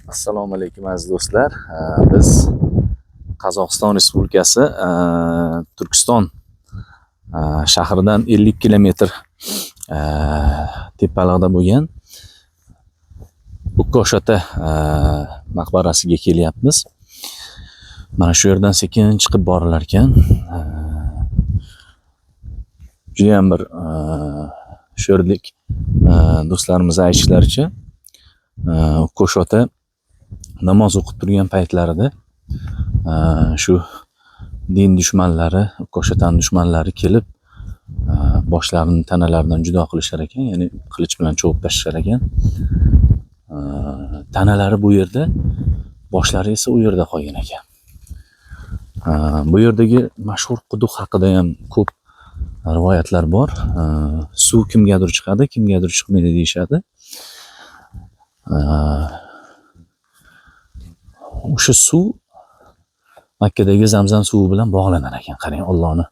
Assalomu alaykum aziz do'stlar. Biz Qozog'iston Respublikasi Turkiston shahridan 50 kilometr tepalikda bo'lgan Ukkoshote maqbarasiga kelyapmiz. Mana shu yerdan sekin chiqib borilar ekan. Juda ham bir sho'rlik do'stlarimiz aytishlaricha Ukkoshote namoz o'qib turgan paytlarida shu din dushmanlari, Ukkoshotening dushmanlari kelib boshlarini tanalaridan judo qilishar ekan, ya'ni qilich bilan cho'g'ib tashlashar ekan. Tanalari bu yerda, boshlari esa u yerda qolgan ekan. Bu yerdagi mashhur quduq haqida ham ko'p rivoyatlar bor. Suv kimgadir chiqadi, kimgadir chiqmaydi deyishadi. O'sha suv Makkadagi Zamzam suvi bilan bog'lanar ekan. Qarang, Allohning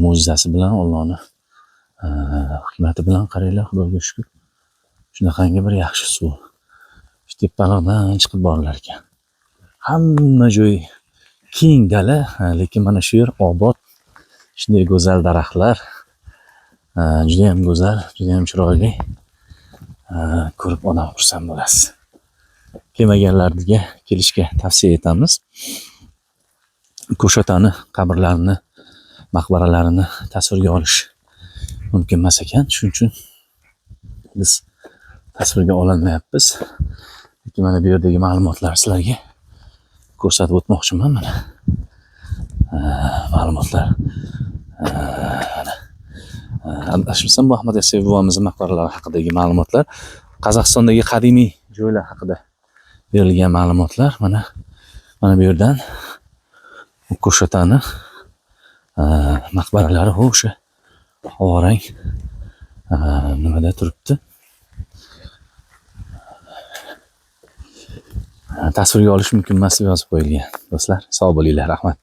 mo'jizasi bilan, Allohning hikmati bilan qaranglar, Xudoga shukr. Shunaqangi bir yaxshi suv. Shu tepalardan chiqib borilar ekan. Hamma joy keng dala, lekin mana shu yer obod. Shunday go'zal daraxtlar, juda ham go'zal, juda ham chiroyli. Ko'rib odam xursand bo'lasiz. Kelmaganlarga kelishga tavsiya etamiz. Ukkoshote'ni qabrlarini, maqbaralarini tasvirga olish mumkin emas ekan. Shuning uchun biz tasvirga ololmayapmiz. Lekin mana bu yerdagi ma'lumotlar sizlarga ko'rsatib o'tmoqchiman. Mana ma'lumotlar. Adashmasam, bu Ahmad Yasayev buvamizning maqbaralari haqidagi ma'lumotlar, Qozog'istondagi qadimiy joylar haqida berilgan ma'lumotlar. Mana bu yerdan Ukkoshote'ni maqbaralari o'sha ovorang nimada turibdi. Tasvirga olish mumkin emas deb yozib qo'yilgan. Do'stlar, sog' bo'linglar, rahmat.